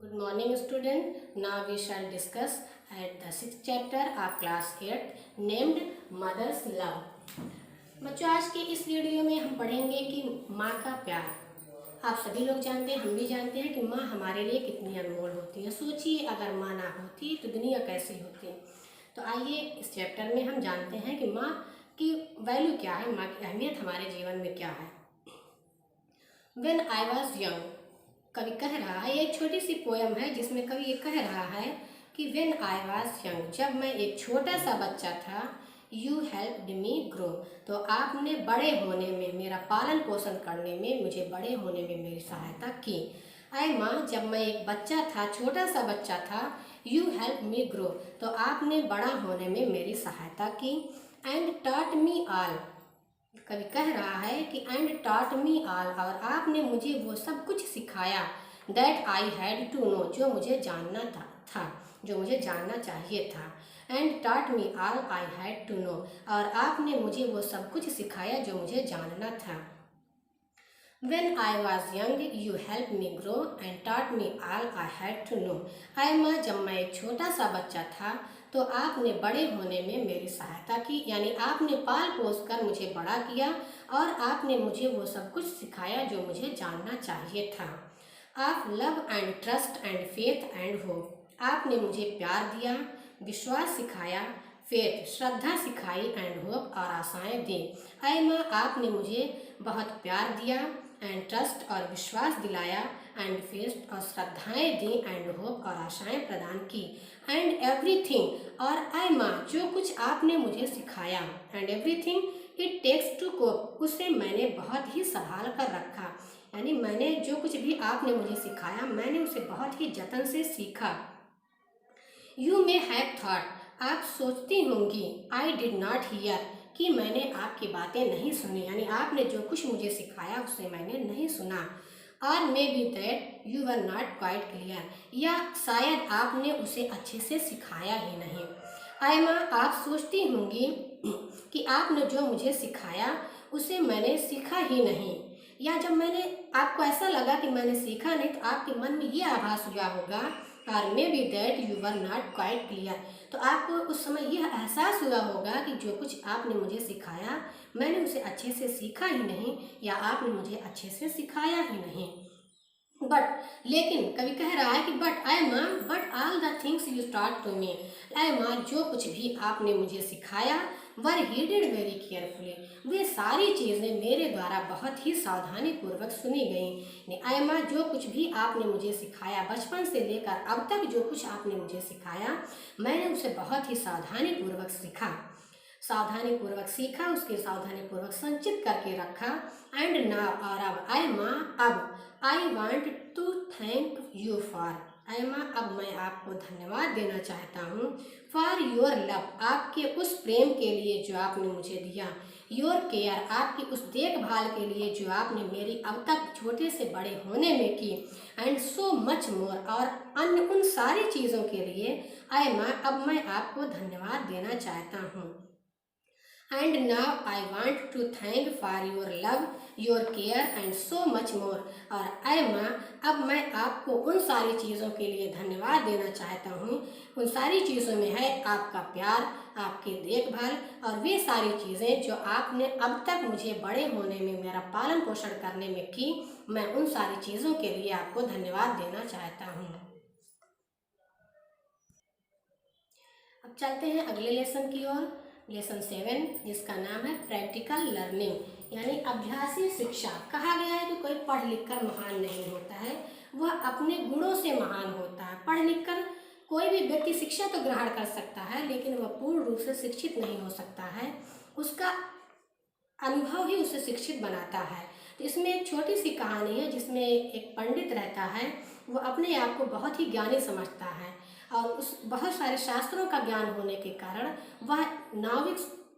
Good morning student. Now we shall discuss at the sixth chapter of class 8 named Mother's Love. बच्चों आज के इस video में हम पढ़ेंगे कि माँ का प्यार। आप सभी लोग जानते हैं, हम भी जानते हैं कि माँ हमारे लिए कितनी अनमोल होती है। सोचिए अगर माँ ना होती तो दुनिया कैसी होती। तो आइए इस चैप्टर में हम जानते हैं कि माँ की वैल्यू क्या है, माँ की अहमियत हमारे जीवन में क्या है। When I was young, कवि कह रहा है, ये एक छोटी सी पोयम है जिसमें कवि ये कह रहा है कि When I was young, जब मैं एक छोटा सा बच्चा था, You helped me grow, तो आपने बड़े होने में, मेरा पालन पोषण करने में, मुझे बड़े होने में मेरी सहायता की। आए माँ, जब मैं एक बच्चा था, छोटा सा बच्चा था, You helped me grow, तो आपने बड़ा होने में मेरी सहायता की। And taught me all, कवि कह रहा है कि एंड टॉट मी ऑल, और आपने मुझे वो सब कुछ सिखाया, that I had to know, जो मुझे जानना था, जो मुझे जानना चाहिए था। And taught me all I had to know, और आपने मुझे वो सब कुछ सिखाया जो मुझे जानना था। When I was young, you helped me grow and taught me all I had to know. आए माँ, जब मैं एक छोटा सा बच्चा था तो आपने बड़े होने में मेरी सहायता की, यानी आपने पाल पोस कर मुझे बड़ा किया और आपने मुझे वो सब कुछ सिखाया जो मुझे जानना चाहिए था। Of love and trust and faith and hope, आपने मुझे प्यार दिया, विश्वास सिखाया, फेथ श्रद्धा सिखाई, एंड होप और आशाएं दी। आए माँ, आपने मुझे बहुत प्यार दिया, एंड ट्रस्ट और विश्वास दिलाया, एंड फेथ और श्रद्धाएं दी, एंड होप और आशाएं प्रदान की, एंड एवरीथिंग, और आए माँ, जो कुछ आपने मुझे सिखाया, and everything it takes to cope, उसे मैंने बहुत ही संभाल कर रखा, यानी मैंने जो कुछ भी आपने मुझे सिखाया मैंने उसे बहुत ही जतन से सीखा। यू मे हैव थॉट, आप सोचती होंगी, आई डिड नॉट हियर, कि मैंने आपकी बातें नहीं सुनी, यानी आपने जो कुछ मुझे सिखाया उसे मैंने नहीं सुना। और may be that you were not quite clear, या शायद आपने उसे अच्छे से सिखाया ही नहीं। आए माँ, आप सोचती होंगी कि आपने जो मुझे सिखाया उसे मैंने सीखा ही नहीं, या जब मैंने आपको ऐसा लगा कि मैंने सीखा नहीं तो आपके मन में ये आभास हुआ होगा, और may be that you were not quite clear, तो आपको उस समय यह एहसास हुआ होगा कि जो कुछ आपने मुझे सिखाया मैंने उसे अच्छे से सीखा ही नहीं, या आपने मुझे अच्छे से सिखाया ही नहीं। बट, लेकिन कवि कह रहा है कि बट आई माँ, but all the things you taught to me, I माँ, जो कुछ भी आपने मुझे सिखाया वर हीडेड वेरी केयरफुली, वे सारी चीज़ें मेरे द्वारा बहुत ही सावधानी पूर्वक सुनी गई। आई माँ, जो कुछ भी आपने मुझे सिखाया, बचपन से लेकर अब तक जो कुछ आपने मुझे सिखाया मैंने उसे बहुत ही सावधानी पूर्वक सीखा, सावधानी पूर्वक सीखा, उसके सावधानी पूर्वक संचित करके रखा। एंड नाउ, और अब आई माँ, अब I want to thank you for, I माँ, अब मैं आपको धन्यवाद देना चाहता हूँ, फॉर योर लव, आपके उस प्रेम के लिए जो आपने मुझे दिया, योर केयर, आपकी उस देखभाल के लिए जो आपने मेरी अब तक छोटे से बड़े होने में की, एंड सो मच मोर, और अन्य उन सारी चीज़ों के लिए आई माँ, अब मैं आपको धन्यवाद देना चाहता हूँ। And now I want to thank for your love, your care and so much more, और आई माँ, अब मैं आपको उन सारी चीज़ों के लिए धन्यवाद देना चाहता हूँ। उन सारी चीज़ों में है आपका प्यार, आपकी देखभाल, और वे सारी चीज़ें जो आपने अब तक मुझे बड़े होने में, मेरा पालन पोषण करने में की, मैं उन सारी चीज़ों के लिए आपको धन्यवाद देना चाहता हूँ। अब चलते हैं अगले लेसन की ओर, लेसन 7, जिसका नाम है प्रैक्टिकल लर्निंग, यानी अभ्यासी शिक्षा। कहा गया है कि कोई पढ़ लिख कर महान नहीं होता है, वह अपने गुणों से महान होता है। पढ़ लिख कर कोई भी व्यक्ति शिक्षा तो ग्रहण कर सकता है, लेकिन वह पूर्ण रूप से शिक्षित नहीं हो सकता है, उसका अनुभव ही उसे शिक्षित बनाता है। तो इसमें एक छोटी सी कहानी है जिसमें एक पंडित रहता है, वो अपने आप को बहुत ही ज्ञानी समझता है, और उस बहुत सारे शास्त्रों का ज्ञान होने के कारण वह नाविक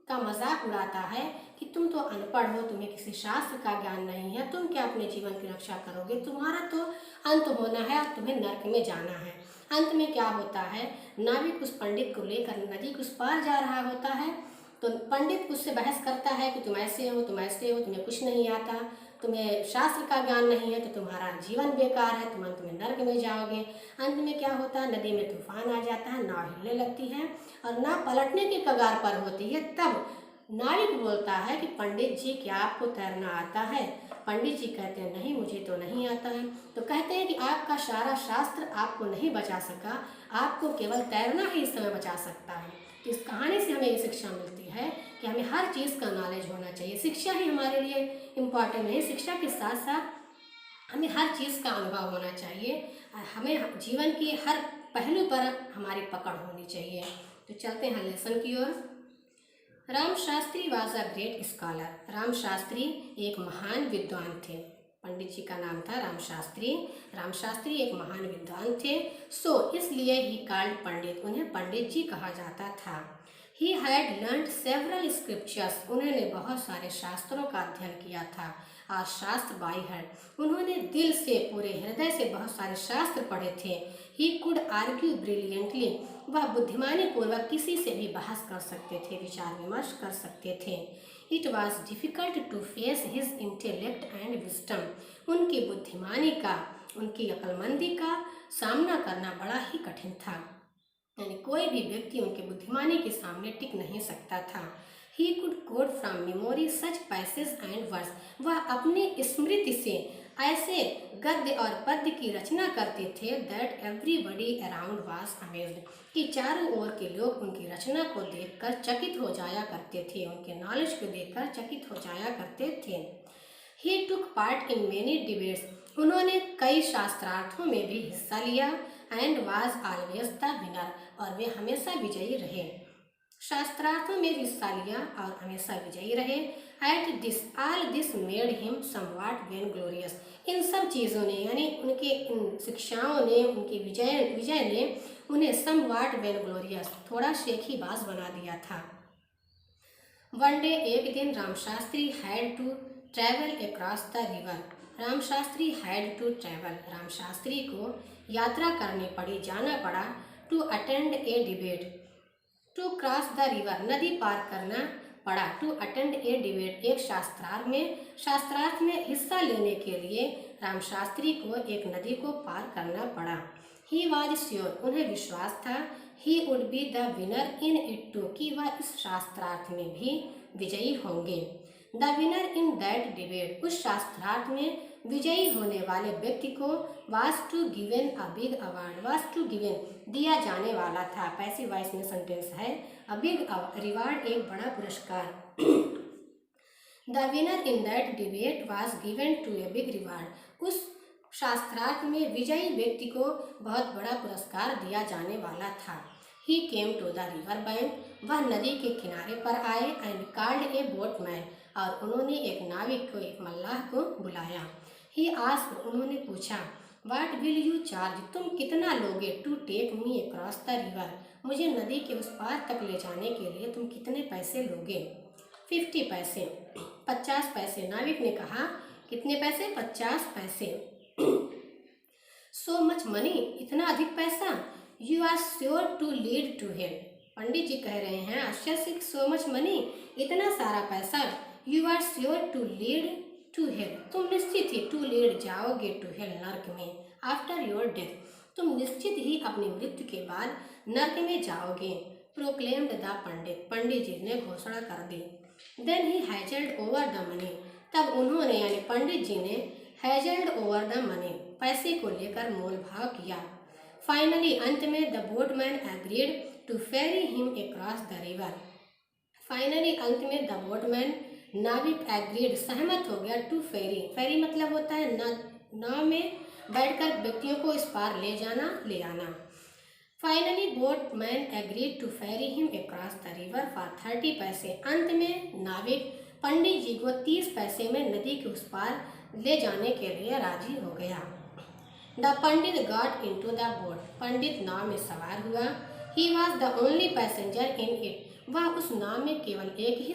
का मजाक उड़ाता है कि तुम तो अनपढ़ हो, तुम्हें किसी शास्त्र का ज्ञान नहीं है, तुम क्या अपने जीवन की रक्षा करोगे, तुम्हारा तो अंत होना है और तुम्हें नरक में जाना है। अंत में क्या होता है, नाविक उस पंडित को लेकर नदी के उस पार जा रहा होता है, तो पंडित उससे बहस करता है कि तुम ऐसे हो, तुम ऐसे हो, तुम्हें कुछ नहीं आता। तो तुम्हें शास्त्र का ज्ञान नहीं है तो तुम्हारा जीवन बेकार है, तुम अंत में नर्क में जाओगे। अंत में क्या होता है, नदी में तूफान आ जाता है, नाव हिलने लगती है और नाव पलटने की कगार पर होती है। तब नाविक बोलता है कि पंडित जी क्या आपको तैरना आता है? पंडित जी कहते हैं नहीं, मुझे तो नहीं आता है। तो कहते हैं कि आपका सारा शास्त्र आपको नहीं बचा सका, आपको केवल तैरना ही इस समय बचा सकता है। तो इस कहानी से हमें ये शिक्षा मिलती है कि हमें हर चीज़ का नॉलेज होना चाहिए। शिक्षा ही हमारे लिए इम्पॉर्टेंट नहीं, शिक्षा के साथ साथ हमें हर चीज़ का अनुभव होना चाहिए। हमें जीवन की हर पहलू पर हमारी पकड़ होनी चाहिए। तो चलते हैं लेसन की ओर। Ram Shastri was a great scholar. Ram Shastri एक महान विद्वान थे। पंडित जी का नाम था राम शास्त्री। राम शास्त्री एक महान विद्वान थे। इसलिए ही कॉल्ड पंडित, उन्हें पंडित जी कहा जाता था। He had learned several scriptures, उन्होंने बहुत सारे शास्त्रों का अध्ययन किया था। और शास्त्र बाई हार्ट, उन्होंने दिल से, पूरे हृदय से बहुत सारे शास्त्र पढ़े थे। ही कुड आर्ग्यू ब्रिलियंटली, वह बुद्धिमानी पूर्वक किसी से भी बहस कर सकते थे, विचार विमर्श कर सकते थे। It was difficult to face his intellect and wisdom, उनकी बुद्धिमानी का, उनकी अक्लमंदी का सामना करना बड़ा ही कठिन था। यानी कोई भी व्यक्ति उनके बुद्धिमानी के सामने टिक नहीं सकता था। He could quote from memory such passage and verse, वह अपनी स्मृति से ऐसे गद्य और पद्य की रचना करते थे that everybody around was amazed, कि चारों ओर के लोग उनकी रचना को देखकर चकित हो जाया करते थे, उनके नॉलेज को देखकर चकित हो जाया करते थे। He took part in many debates, उन्होंने कई शास्त्रार्थों में भी हिस्सा लिया। And was always the winner, और वे हमेशा विजयी रहे। शास्त्रार्थों में हिस्सा लिया और हमेशा विजयी रहे। At this all this made him somewhat vain glorious, इन सब चीज़ों ने, यानी उनके इन शिक्षाओं ने, उनके विजय ने उन्हें समवॉट वेन ग्लोरियस, थोड़ा शेखीबाज बना दिया था। वन डे, एक दिन Ram Shastri had to travel across the river. Ram Shastri had to travel, Ram Shastri को यात्रा करनी पड़ी, जाना पड़ा। To attend a debate, to cross the river, नदी पार करना पड़ा। टू अटेंड ए डिबेट, एक शास्त्रार्थ में हिस्सा लेने के लिए राम शास्त्री को एक नदी को पार करना पड़ा। ही वॉज श्योर, उन्हें विश्वास था। He would be the winner in it too, कि वह इस शास्त्रार्थ में भी विजयी होंगे। The winner in that debate, उस शास्त्रार्थ में विजयी होने वाले व्यक्ति को was to given a big award, was to given, दिया जाने वाला था। पैसिव वॉइस में सेंटेंस है। अ बिग रिवार्ड, एक बड़ा पुरस्कार। The winner in that debate was given to a big reward, उस शास्त्रार्थ में विजयी व्यक्ति को बहुत बड़ा पुरस्कार दिया जाने वाला था। He came to the river bank, वह नदी के किनारे पर आए। एंड कॉल्ड ए बोटमैन, और उन्होंने एक नाविक को, एक मल्लाह को बुलाया। ही आस्क्ड, उन्होंने पूछा। व्हाट विल यू चार्ज, तुम कितना लोगे? To take me across the river, मुझे नदी के उस पार तक ले जाने के लिए तुम कितने पैसे लोगे? 50 पैसे, 50 पैसे। नाविक ने कहा कितने पैसे? 50 पैसे। सो मच मनी, इतना अधिक पैसा? You are sure to lead to hell, Pandit ji कह रहे हैं आश्चर्य से, सो मच मनी, इतना सारा पैसा। You are sure to lead to hell, तुम निश्चित ही, टू लीड, जाओगे टू हेल, नर्क में। आफ्टर योर डेथ, तुम निश्चित ही अपनी मृत्यु के बाद नर्क में जाओगे। प्रोक्लेम्ड द पंडित, पंडित जी ने घोषणा कर दी। Then he hassled over the money, तब उन्होंने, यानी पंडित जी ने हैजल्ड ओवर द मनी, पैसे को लेकर मोल भाव किया। फाइनली, अंत में, the boatman agreed to ferry him across the river. Finally, अंत में, द बोटमैन, नाविक, एग्रीड, सहमत हो गया। टू फेरी, फेरी मतलब होता है नाव में बैठकर व्यक्तियों को इस पार ले जाना, ले आना। Finally boatman agreed to ferry him across the river for 30 पैसे। अंत में नाविक पंडित जी को 30 पैसे में नदी के उस पार ले जाने के लिए राजी हो गया। The pandit got into the boat, pandit नाव में सवार हुआ। He was the only passenger in it, वह उस नाव में केवल एक ही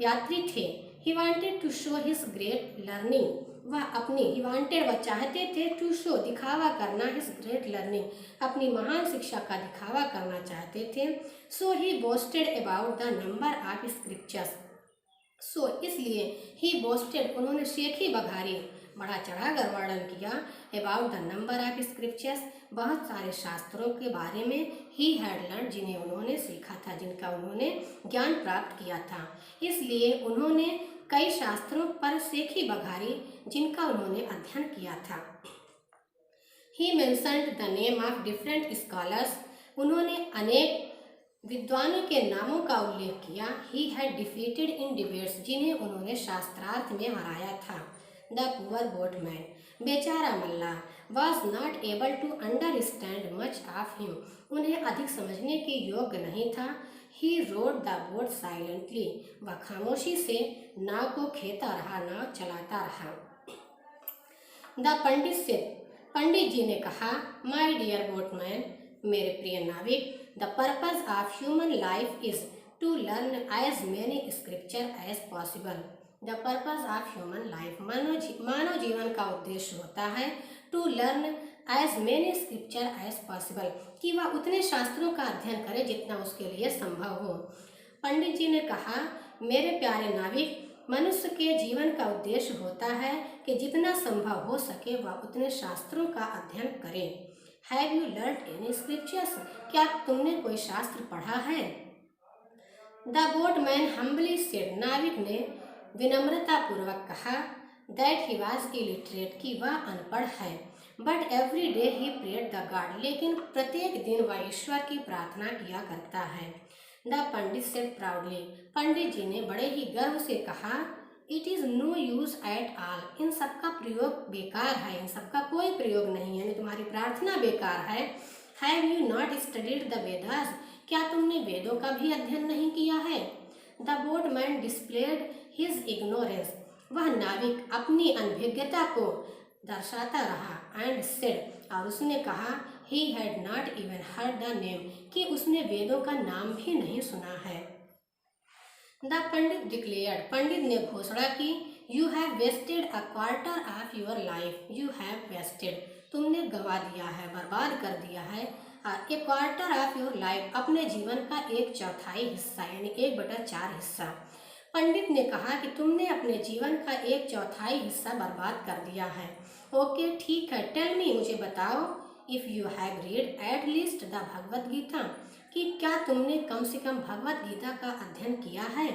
यात्री थे। He wanted to show his great learning, वह अपनी, ही वांटेड, वह चाहते थे, टू शो, दिखावा करना, हिज ग्रेट लर्निंग, अपनी महान शिक्षा का दिखावा करना चाहते थे। So he boasted about the number of scriptures, so इसलिए ही बोस्टेड, उन्होंने शेखी बघारी, बढ़ा चढ़ा कर वर्णन किया, about the number of scriptures, बहुत सारे शास्त्रों के बारे में, ही हैड लर्न, जिन्हें उन्होंने सीखा था, जिनका उन्होंने ज्ञान प्राप्त किया था। इसलिए उन्होंने कई शास्त्रों पर शेखी बघारी जिनका उन्होंने अध्ययन किया था। He mentioned the name of different scholars, उन्होंने अनेक विद्वानों के नामों का उल्लेख किया। He had defeated in debates, जिन्हें उन्होंने शास्त्रार्थ में हराया था। द पुअर बोटमैन, बेचारा मल्ला, was not able to understand much of him, उन्हें अधिक समझने के योग्य नहीं था। He rode the boat silently, वह खामोशी से नाव को खेता रहा, नाव चलाता रहा। द पंडित से, पंडित जी ने कहा, माय डियर बोटमैन, मेरे प्रिय नाविक, the purpose of human life is to learn as many scripture as possible. The purpose of human life, मानव जीवन का उद्देश्य होता है to learn as many scripture as possible, कि वह उतने शास्त्रों का अध्ययन करे जितना उसके लिए संभव हो। पंडित जी ने कहा, मेरे प्यारे नाविक, मनुष्य के जीवन का उद्देश्य होता है कि जितना संभव हो सके वह उतने शास्त्रों का अध्ययन करे। Have you learn any scriptures, क्या तुमने कोई शास्त्र पढ़ा है? द बोटमैन हम्बली सेड, नाविक ने विनम्रता पूर्वक कहा, दैट ही वॉज इलिटरेट, कि वह अनपढ़ है। But every day he prayed the god, लेकिन प्रत्येक दिन वह ईश्वर की प्रार्थना किया करता है। The pandit said proudly, Pandit ji ने बड़े ही गर्व से कहा, it is no use at all, इन सबका प्रयोग बेकार है, इन सबका कोई प्रयोग नहीं है, यानी तुम्हारी प्रार्थना बेकार है। Have you not studied the Vedas, क्या तुमने वेदों का भी अध्ययन नहीं किया है? The boatman displayed his ignorance, वह नाविक अपनी अनभिज्ञता को दर्शाता रहा। एंड सेड, और उसने कहा, he had not even heard the name, कि उसने वेदों का नाम भी नहीं सुना है। द पंडित डिक्लेयर्ड, पंडित ने घोषणा की, you have wasted a quarter of your life, you have wasted, तुमने गंवा दिया है, बर्बाद कर दिया है। A quarter of your life, अपने जीवन का 1/4 हिस्सा, यानी 1/4 हिस्सा। पंडित ने कहा कि तुमने अपने जीवन का 1/4 हिस्सा बर्बाद कर दिया है। ओके, ठीक है, टेल मी, मुझे बताओ, if you have read at least the Bhagavad Gita, कि क्या तुमने कम से कम भगवद गीता का अध्ययन किया है?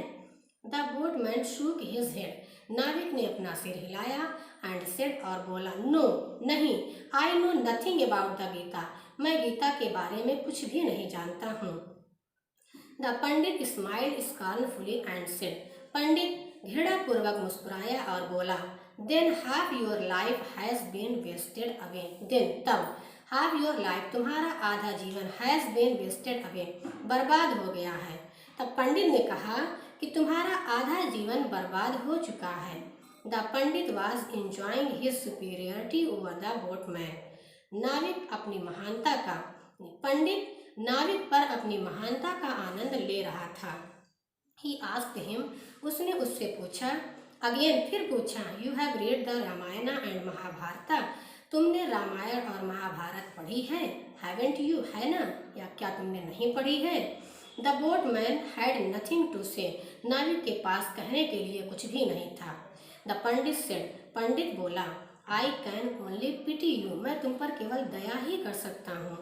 The boatman shook his head, नाविक ने अपना सिर हिलाया। एंड सेड, और बोला, नो, नहीं, I know nothing about the Gita, मैं गीता के बारे में कुछ भी नहीं जानता हूँ। The pandit smile scornfully and said, pandit घृणापूर्वक मुस्कुराया और बोला, then half your life has been wasted away, then तब, हाफ योर लाइफ, तुम्हारा आधा जीवन, हैज़ बीन वेस्टेड अवे, बर्बाद हो गया है। तब पंडित ने कहा कि तुम्हारा आधा जीवन बर्बाद हो चुका है। The pandit was enjoying his superiority over the boatman, नाविक अपनी महानता का, पंडित नाविक पर अपनी महानता का आनंद ले रहा था। ही आस्क्ड हिम, उसने उससे पूछा, अगेन, फिर पूछा, you have read the Ramayana and Mahabharata, तुमने रामायण और महाभारत पढ़ी है? हैवेंट यू, है ना, या क्या तुमने नहीं पढ़ी है? The boatman had nothing to say, नाविक के पास कहने के लिए कुछ भी नहीं था। द पंडित सेड, पंडित बोला, I can only pity you, मैं तुम पर केवल दया ही कर सकता हूँ।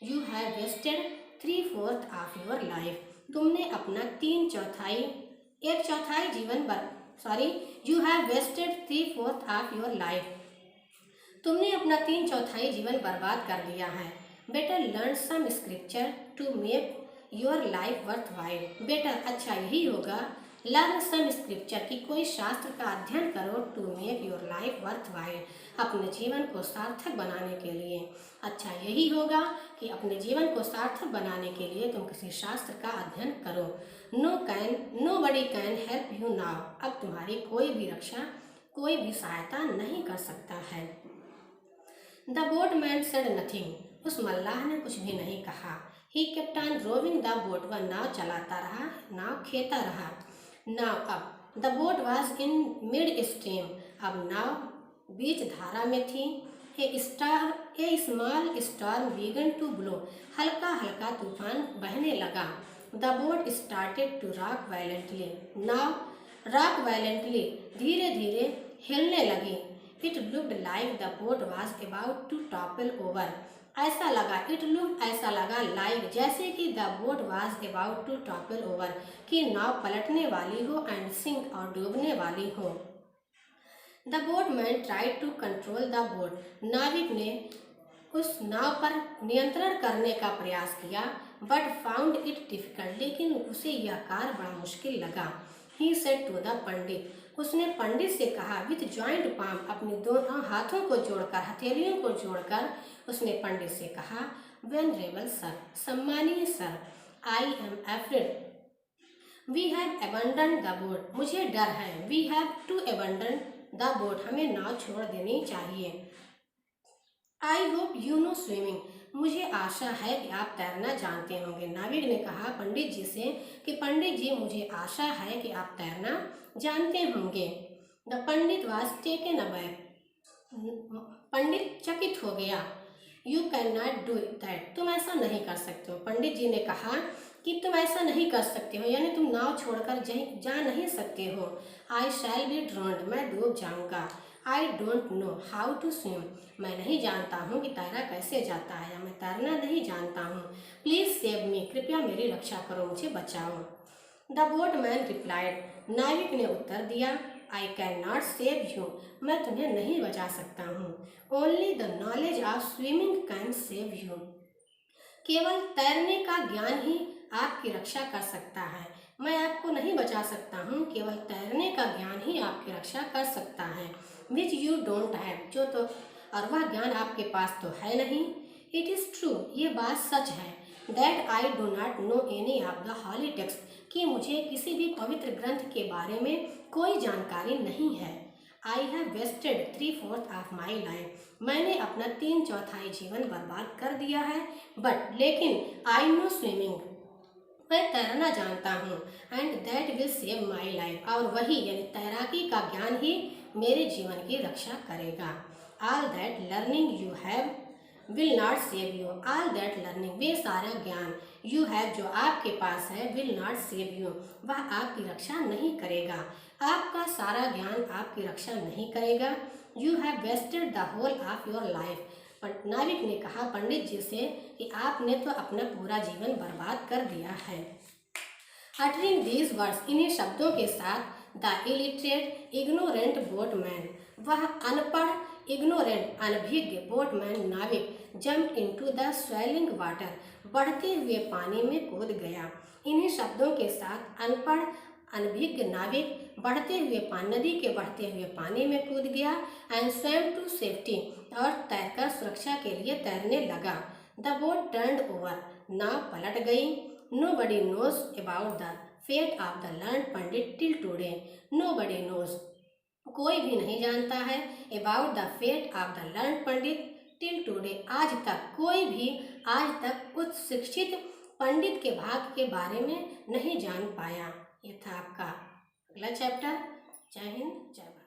You have wasted 3/4 of your life, तुमने अपना 1/4 जीवन you have wasted 3/4 of your life, तुमने अपना 3/4 जीवन बर्बाद कर दिया है। Better learn some scripture to make your life worthwhile, better, अच्छा यही होगा, लर्न सम स्क्रिप्चर, की कोई शास्त्र का अध्ययन करो, to make your life worthwhile, अपने जीवन को सार्थक बनाने के लिए। अच्छा यही होगा कि अपने जीवन को सार्थक बनाने के लिए तुम किसी शास्त्र का अध्ययन करो। Nobody can help you now, अब तुम्हारी कोई भी रक्षा, कोई भी सहायता नहीं कर सकता है। द बोटमैन सेड नथिंग, उस मल्लाह ने कुछ भी नहीं कहा। He kept on rowing the boat, वह नाव चलाता रहा, नाव खेता रहा। नाव, अब the boat was in mid stream, अब नाव बीच धारा में थी। A small storm began to blow, हल्का हल्का तूफान बहने लगा। The boat started to rock violently, नाव रॉक वायलेंटली, धीरे धीरे हिलने लगी। It looked like the boat was about to topple over, ऐसा लगा लाइक जैसे कि the boat was about to topple over, कि नाव पलटने वाली हो, एंड सिंक और डूबने वाली हो। The boatman tried to control the boat, नाविक ने उस नाव पर नियंत्रण करने का प्रयास किया, बट फाउंड इट डिफिकल्ट, लेकिन उसे यह कार्य बड़ा मुश्किल लगा। ही सेड टू द पंडित, उसने पंडित से कहा, विथ जॉइंट पाम, अपने दोनों हाथों को जोड़कर, हथेलियों को जोड़कर उसने पंडित से कहा, वेनरेबल सर, सम्मानीय sir, I am afraid, we have abandon the boat, मुझे डर है, we have to abandon the boat, हमें नाव छोड़ देनी चाहिए। I hope you know swimming, मुझे आशा है कि आप तैरना जानते होंगे। नाविक ने कहा पंडित जी से कि पंडित जी, मुझे आशा है कि आप तैरना जानते होंगे। The pandit was taken aback, pandit चकित हो गया। You cannot do that, तुम ऐसा नहीं कर सकते हो। पंडित जी ने कहा कि तुम ऐसा नहीं कर सकते हो, यानी तुम नाव छोड़कर जा नहीं सकते हो। आई शैल बी ड्रॉन्ड, मैं डूब जाऊंगा। I don't know how to swim, मैं नहीं जानता हूँ कि तैरा कैसे जाता है, या मैं तैरना नहीं जानता हूँ। प्लीज़ सेव मी, कृपया मेरी रक्षा करो, मुझे बचाओ। द बोटमैन रिप्लाइड, नाविक ने उत्तर दिया, I can not save you, मैं तुम्हें नहीं बचा सकता हूँ। Only the knowledge of swimming can save you, केवल तैरने का ज्ञान ही आपकी रक्षा कर सकता है। मैं आपको नहीं बचा सकता हूँ, केवल तैरने का ज्ञान ही आपकी रक्षा कर सकता है। विच यू डोंट हैव, जो तो और वह ज्ञान आपके पास तो है नहीं। इट इज़ ट्रू, ये बात सच है। That I do not know any of the holy text, कि मुझे किसी भी पवित्र ग्रंथ के बारे में कोई जानकारी नहीं है। I have wasted 3/4 of my life, मैंने अपना 3/4 जीवन बर्बाद कर दिया है। बट लेकिन आई नो स्विमिंग, मैं तैरना जानता हूँ। And that will save my life, और वही यानी तैराकी का ज्ञान ही मेरे जीवन की रक्षा करेगा। All that learning you have will not save you, all that learning, वे सारा ज्ञान, यू हैव जो आपके पास है, विल नॉट सेव यू, वह आपकी रक्षा नहीं करेगा। आपका सारा ज्ञान आपकी रक्षा नहीं करेगा। You have wasted the whole of your life, नाविक ने कहा पंडित जी से कि आपने तो अपना पूरा जीवन बर्बाद कर दिया है। अटरिंग दीज वर्ड्स, इन्हीं शब्दों के साथ, द इलिटरेट इग्नोरेंट बोटमैन, वह अनपढ़ इग्नोरेंट अनभिज्ञ बोटमैन नाविक, jump into the swelling water, बढ़ते हुए पानी में कूद गया। इन्हीं शब्दों के साथ अनपढ़ अनभिज्ञ नाविक बढ़ते हुए नदी के बढ़ते हुए पानी में कूद गया। एंड स्वेम टू सेफ्टी, और तैरकर सुरक्षा के लिए तैरने लगा। द बोट टर्न्ड ओवर, नाव पलट गई। Nobody knows about the fate of the learn pandit till today, nobody knows, कोई भी नहीं जानता है, about the fate of the learn pandit till today, आज तक कोई भी आज तक उच्च शिक्षित पंडित के भाग्य के बारे में नहीं जान पाया। ये था आपका अगला चैप्टर। जय हिंद, जय भारत।